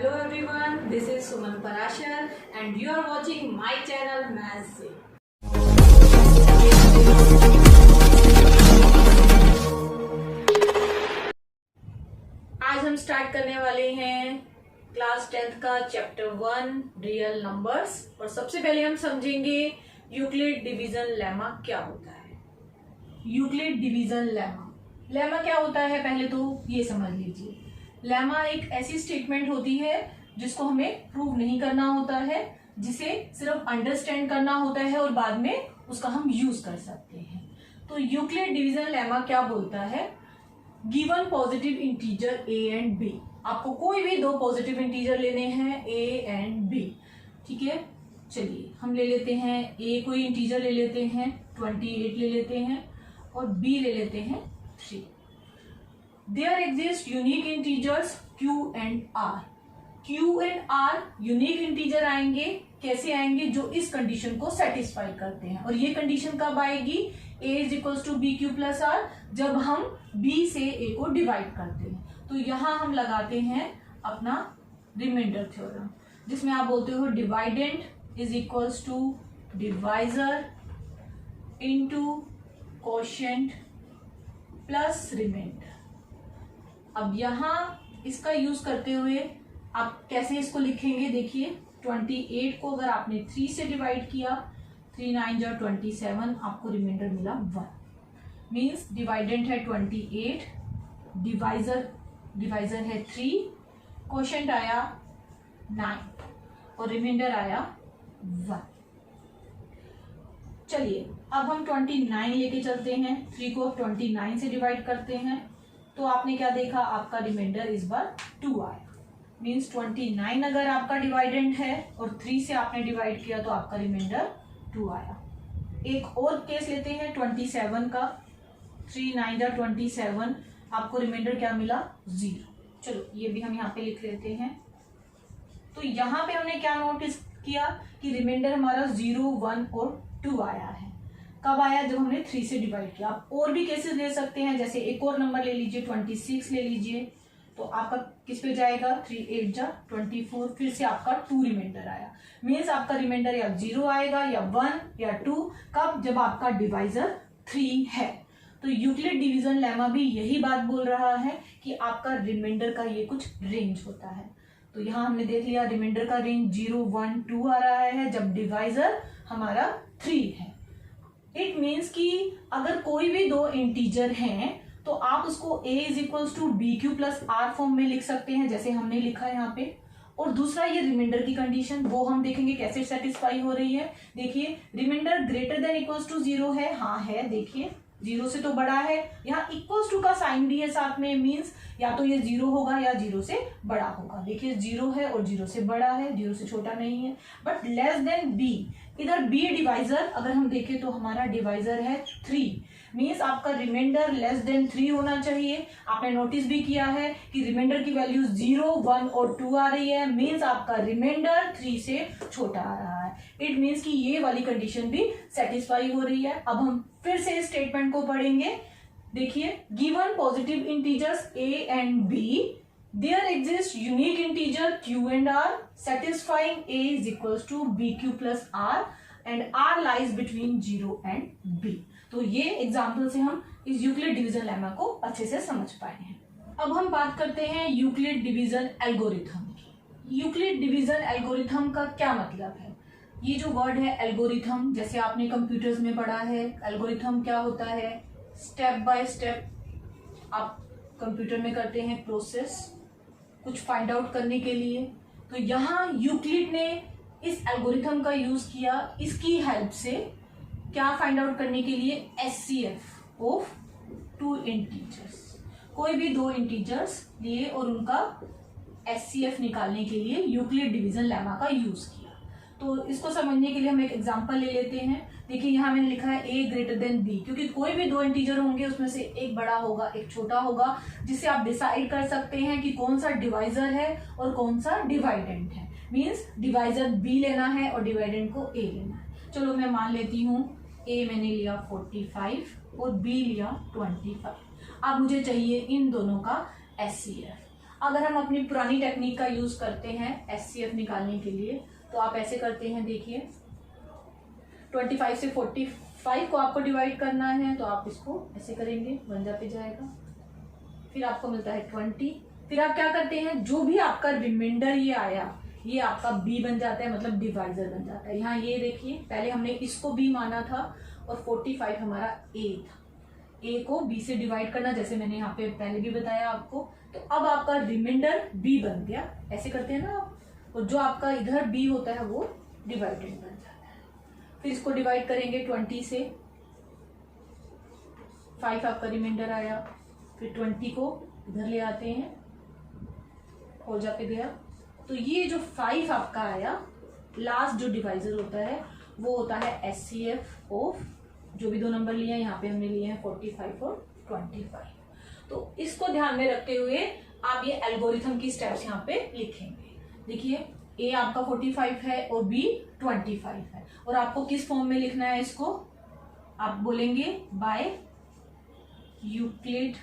Hello everyone, this is Suman Parashar and you are watching my channel Maths से। आज हम start करने वाले हैं क्लास 10th का चैप्टर 1 रियल नंबर्स और सबसे पहले हम समझेंगे यूक्लिड डिवीजन लेमा क्या होता है। यूक्लिड डिवीजन लेमा क्या होता है पहले तो ये समझ लीजिए। लेमा एक ऐसी स्टेटमेंट होती है जिसको हमें प्रूव नहीं करना होता है, जिसे सिर्फ अंडरस्टैंड करना होता है और बाद में उसका हम यूज कर सकते हैं। तो यूक्लिड डिवीजन लेमा क्या बोलता है, given positive integer A and B, आपको कोई भी दो पॉजिटिव इंटीजर लेने हैं ए एंड बी, ठीक है। चलिए हम ले लेते हैं ए कोई इंटीजर ले लेते हैं 28 ले लेते हैं और बी ले लेते हैं 3। There exist unique integers Q and R. Q and R unique integer आएंगे, कैसे आएंगे, जो इस कंडीशन को सेटिस्फाई करते हैं। और ये कंडीशन कब आएगी, A is equals to B Q plus R, जब हम B से A को डिवाइड करते हैं। तो यहां हम लगाते हैं अपना रिमाइंडर थ्योरम, जिसमें आप बोलते हो dividend is equals to divisor into quotient plus remainder. अब यहाँ इसका यूज करते हुए आप कैसे इसको लिखेंगे, देखिए 28 को अगर आपने 3 से डिवाइड किया, 3 9 जा 27, आपको रिमाइंडर मिला 1। मीन्स डिवाइडेंट है 28, डिवाइजर है 3, कोशेंट आया 9 और रिमाइंडर आया 1। चलिए अब हम 29 लेके चलते हैं, 3 को 29 से डिवाइड करते हैं तो आपने क्या देखा, आपका रिमाइंडर इस बार 2 आया। मीन्स 29 अगर आपका डिवाइडेंट है और 3 से आपने डिवाइड किया तो आपका रिमाइंडर 2 आया। एक और केस लेते हैं 27 का, 3 9 जा 27, आपको रिमाइंडर क्या मिला 0। चलो ये भी हम यहाँ पे लिख लेते हैं। तो यहाँ पे हमने क्या नोटिस किया कि रिमाइंडर हमारा 0 1 और 2 आया है। कब आया, जब हमने 3 से डिवाइड किया। आप और भी केसेस ले सकते हैं, जैसे एक और नंबर ले लीजिए 26 ले लीजिए, तो आपका किस पे जाएगा 3 8 जा 24, फिर से आपका 2 रिमाइंडर आया। मीन्स आपका रिमाइंडर या 0 आएगा या 1 या 2, कब, जब आपका डिवाइजर 3 है। तो यूक्लिड डिवीजन लेमा भी यही बात बोल रहा है कि आपका रिमाइंडर का ये कुछ रेंज होता है। तो यहाँ हमने देख लिया रिमाइंडर का रेंज 0 1 2 आ रहा है जब डिवाइजर हमारा 3 है। इट मीन्स कि अगर कोई भी दो इंटीजर हैं तो आप उसको a is equals to B Q plus R form में लिख सकते हैं, जैसे हमने लिखा है यहाँ पे। और दूसरा ये रिमाइंडर की कंडीशन, वो हम देखेंगे कैसे सेटिस्फाई हो रही है। देखिए remainder greater than equals to 0 है, हाँ है, देखिए 0 से तो बड़ा है। यहाँ इक्वल्स टू का साइन भी है साथ में, मीन्स या तो ये 0 होगा या 0 से बड़ा होगा। देखिए 0 है और 0 से बड़ा है, 0 से छोटा नहीं है। बट लेस देन b, इधर b डिवाइजर अगर हम देखें तो हमारा डिवाइजर है 3, मीन्स आपका रिमाइंडर लेस देन 3 होना चाहिए। आपने नोटिस भी किया है कि रिमाइंडर की वैल्यू 0 1 और 2 आ रही है, मीन्स आपका रिमाइंडर 3 से छोटा आ रहा है। इट मीन्स कि ये वाली कंडीशन भी सेटिस्फाई हो रही है। अब हम फिर से इस स्टेटमेंट को पढ़ेंगे। देखिए given positive integers a and b, there exist unique integer q and r satisfying a is equals to bq plus r and r lies between 0 and b। तो ये एग्जाम्पल से हम इस यूक्लिड डिवीजन लेमा को अच्छे से समझ पाए हैं। अब हम बात करते हैं यूक्लिड डिवीजन एल्गोरिथम की। यूक्लिड डिवीजन एल्गोरिथम का क्या मतलब है, ये जो वर्ड है एल्गोरिथम, जैसे आपने कंप्यूटर्स में पढ़ा है, एल्गोरिथम क्या होता है, स्टेप बाय स्टेप आप कंप्यूटर में करते हैं प्रोसेस कुछ फाइंड आउट करने के लिए। तो यहाँ यूक्लिड ने इस एल्गोरिथम का यूज किया, इसकी हेल्प से क्या फाइंड आउट करने के लिए, एचसीएफ ऑफ 2 इंटीजर्स। कोई भी दो इंटीजर्स लिए और उनका एचसीएफ निकालने के लिए यूक्लिड डिवीजन लेमा का यूज किया। तो इसको समझने के लिए हम एक एग्जांपल ले लेते हैं। देखिए यहाँ मैंने लिखा है a ग्रेटर देन b, क्योंकि कोई भी दो इंटीजर होंगे उसमें से एक बड़ा होगा एक छोटा होगा, जिससे आप डिसाइड कर सकते हैं कि कौन सा डिवाइजर है और कौन सा डिवाइडेंट है। मीन्स डिवाइजर b लेना है और डिवाइडेंट को a लेना है। चलो मैं मान लेती हूँ a मैंने लिया 45 और b लिया 25। अब मुझे चाहिए इन दोनों का एचसीएफ। अगर हम अपनी पुरानी टेक्निक का यूज करते हैं HCF निकालने के लिए, तो आप ऐसे करते हैं, देखिए 25 से 45 को आपको डिवाइड करना है, तो आप इसको ऐसे करेंगे, 1 पे जाएगा, फिर आपको मिलता है 20। फिर आप क्या करते हैं, जो भी आपका रिमाइंडर ये आया, ये आपका B बन जाता है, मतलब डिवाइजर बन जाता है। यहाँ ये देखिए, पहले हमने इसको B माना था और 45 हमारा A था। A को B से डिवाइड करना, जैसे मैंने यहाँ पे पहले भी बताया आपको। तो अब आपका रिमाइंडर B बन गया, ऐसे करते हैं ना आप, और जो आपका इधर B होता है वो डिवाइडेड बन जाता है। फिर इसको डिवाइड करेंगे 20 से, 5 आपका रिमाइंडर आया, फिर 20 को इधर ले आते हैं, हो जाते गया। तो ये जो 5 आपका आया, लास्ट जो डिवाइजर होता है वो होता है HCF ऑफ जो भी 2 नंबर लिए हैं, यहाँ पे हमने लिए हैं 45 और 25। तो इसको ध्यान में रखते हुए आप ये एल्गोरिथम की स्टेप्स यहाँ पे लिखेंगे। देखिए A आपका 45 है और B 25 है, और आपको किस फॉर्म में लिखना है इसको, आप बोलेंगे बाय यूक्लिड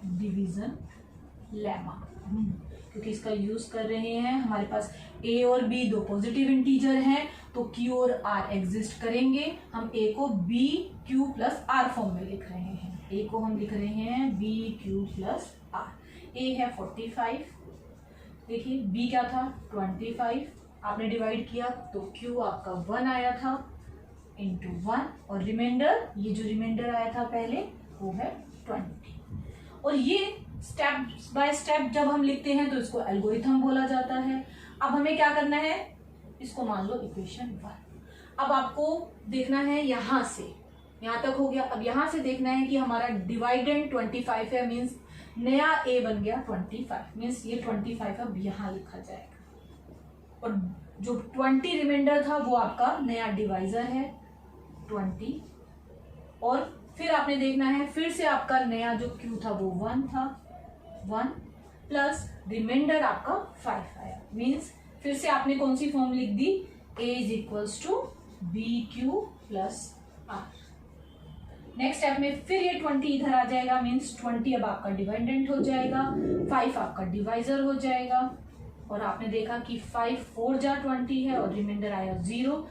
डिवीजन लेमा, क्योंकि इसका यूज कर रहे हैं। हमारे पास A और B 2 पॉजिटिव इंटीजर हैं, तो Q और R एग्जिस्ट करेंगे। हम A को B Q plus R form में लिख रहे हैं। A को हम लिख रहे हैं B Q plus R। A है 45, देखिए B क्या था 25, आपने डिवाइड किया तो Q आपका 1 आया था इंटू 1, और रिमाइंडर, ये जो रिमाइंडर आया था पहले वो है 20। और ये स्टेप बाय स्टेप जब हम लिखते हैं तो इसको एल्गोरिथम बोला जाता है। अब हमें क्या करना है, इसको मान लो इक्वेशन 1। अब आपको देखना है यहां से, यहां तक हो गया। अब यहां से देखना है कि हमारा डिवाइडेंड 25 है, मीन्स नया A बन गया 25, मीन्स ये 25 अब यहां लिखा जाएगा, और जो 20 रिमाइंडर था वो आपका नया डिवाइजर है 20। और फिर आपने देखना है, फिर से आपका नया जो Q था वो 1 था, 1 प्लस रिमाइंडर आपका 5 आया, मीन्स फिर से आपने कौन सी फॉर्म लिख दी, A is equals to BQ plus R। Next step में फिर ये 20 इधर आ जाएगा, मीन्स 20 अब आपका डिवाइडेंट हो जाएगा, 5 आपका डिवाइजर हो जाएगा, और आपने देखा कि 5 4 जा 20 है और रिमाइंडर आया 0।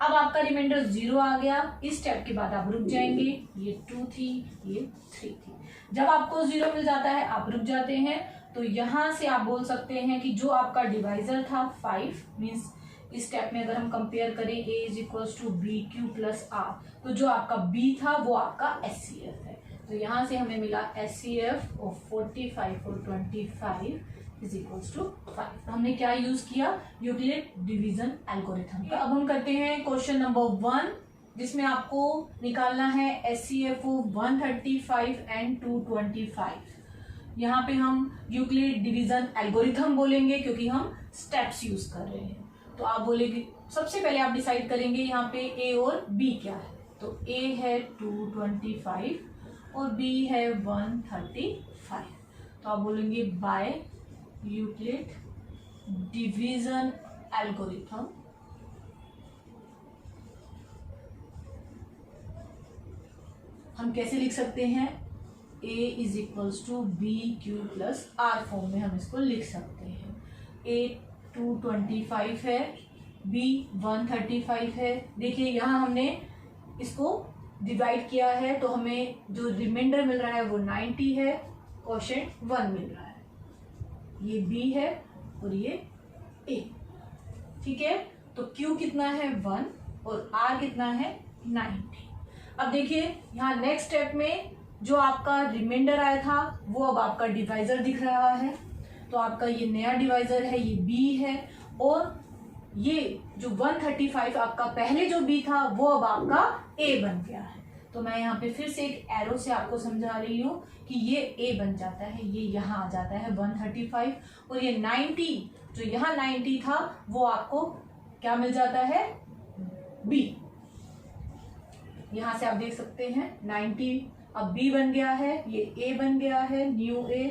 अब आपका रिमाइंडर 0 आ गया। इस स्टेप के बाद आप रुक जाएंगे, ये 2 थी, ये 3 थी। जब आपको 0 मिल जाता है आप रुक जाते हैं। तो यहां से आप बोल सकते हैं कि जो आपका डिवाइजर था 5, मीन्स इस स्टेप में अगर हम कंपेयर करें A is equals to BQ plus R, तो जो आपका B था वो आपका HCF है। तो यहां से हमें मिला HCF ऑफ 45 और 25 इज इक्वल्स टू 5। हमने क्या यूज किया, यूक्लिड डिवीजन एल्गोरिथम। अब हम करते हैं क्वेश्चन नंबर 1, जिसमें आपको निकालना है HCF ऑफ 135 एंड 225। यहाँ पे हम यूक्लिड डिवीजन एल्गोरिथम बोलेंगे क्योंकि हम स्टेप्स यूज कर रहे हैं। तो आप बोलेंगे, सबसे पहले आप डिसाइड करेंगे यहाँ पे A और B क्या है। तो A है 225 और B है 135। तो आप बोलेंगे बाय यूक्लिड डिवीजन एल्गोरिथम हम कैसे लिख सकते हैं, A is equals to BQ plus R form में हम इसको लिख सकते हैं। A 225 है, B 135 है। देखिए यहाँ हमने इसको डिवाइड किया है, तो हमें जो रिमाइंडर मिल रहा है वो 90 है, क्वोशिएंट 1 मिल रहा है। ये B है और ये A, ठीक है। तो Q कितना है 1 और R कितना है 90। अब देखिए यहाँ नेक्स्ट स्टेप में जो आपका रिमाइंडर आया था वो अब आपका डिवाइजर दिख रहा है। तो आपका ये नया डिवाइजर है, ये B है, और ये जो 135 आपका पहले जो B था वो अब आपका A बन गया है। तो मैं यहाँ पे फिर से एक एरो से आपको समझा रही हूँ कि ये A बन जाता है, ये यहाँ आ जाता है 135, और ये 90 जो यहाँ 90 था वो आपको क्या मिल जाता है, B। यहाँ से आप देख सकते हैं 90 अब B बन गया है, ये A बन गया है, न्यू A,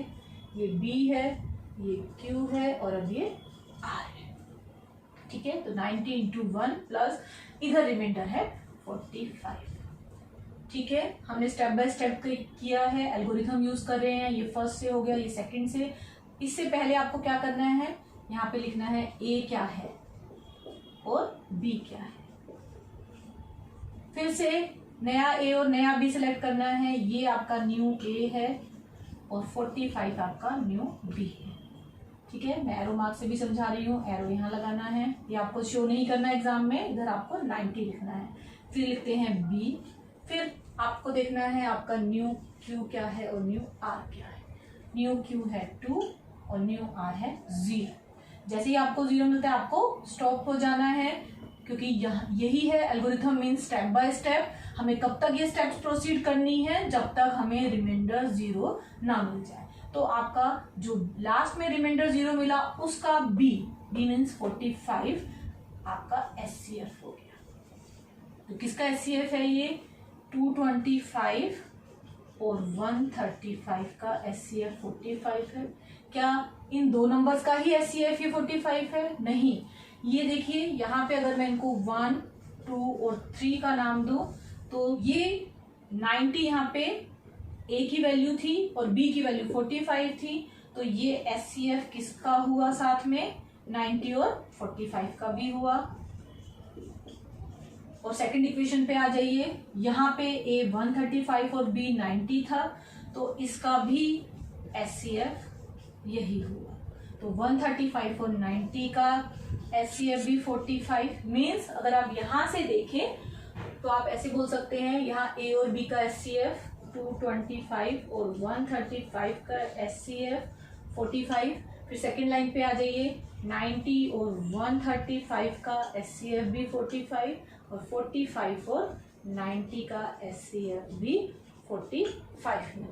ये B है, ये Q है, और अब ये R है, ठीक है। तो 90 इंटू 1 प्लस इधर रिमाइंडर है 45, ठीक है। हमने स्टेप बाय स्टेप किया है, एल्गोरिथम यूज कर रहे हैं। ये फर्स्ट से हो गया, ये सेकंड से। इससे पहले आपको क्या करना है, यहाँ पे लिखना है ए क्या है और बी क्या है। फिर से नया ए और नया बी सिलेक्ट करना है। ये आपका न्यू ए है और 45 आपका न्यू बी है। ठीक है, मैं एरो मार्क से भी समझा रही हूँ, एरो यहाँ लगाना है, ये आपको शो नहीं करना एग्जाम में, इधर आपको 90 लिखना है। फिर लिखते हैं बी, फिर आपको देखना है आपका न्यू क्यू क्या है और न्यू आर क्या है। न्यू क्यू है 2 और न्यू आर है 0। जैसे ही आपको 0 मिलता है आपको स्टॉप हो जाना है, क्योंकि यही है algorithm means step by step. हमें कब तक ये स्टेप्स प्रोसीड करनी है, जब तक हमें रिमाइंडर 0 ना मिल जाए। तो आपका जो लास्ट में रिमाइंडर 0 मिला उसका बी मीन्स 45 आपका एचसीएफ हो गया। तो किसका एचसीएफ है ये, 225 और 135 का एचसीएफ 45 है। क्या इन दो नंबर्स का ही एचसीएफ ये 45 है? नहीं, ये देखिए यहाँ पे अगर मैं इनको 1, 2 और 3 का नाम दूं तो ये 90 यहाँ पे ए की वैल्यू थी और बी की वैल्यू 45 थी, तो ये एचसीएफ किसका हुआ, साथ में 90 और 45 का भी हुआ। और सेकंड इक्वेशन पे आ जाइए, यहाँ पे ए 135 और बी 90 था, तो इसका भी एचसीएफ यही हुआ। तो 135 और 90 का एचसीएफ भी 45 मीन्स अगर आप यहां से देखें तो आप ऐसे बोल सकते हैं, यहाँ ए और बी का एचसीएफ 225 और 135 का एचसीएफ 45। फिर सेकेंड लाइन पे आ जाइए, 90 और 135 का एचसीएफ भी 45 और 45 और 90 का एचसीएफ भी 45 में।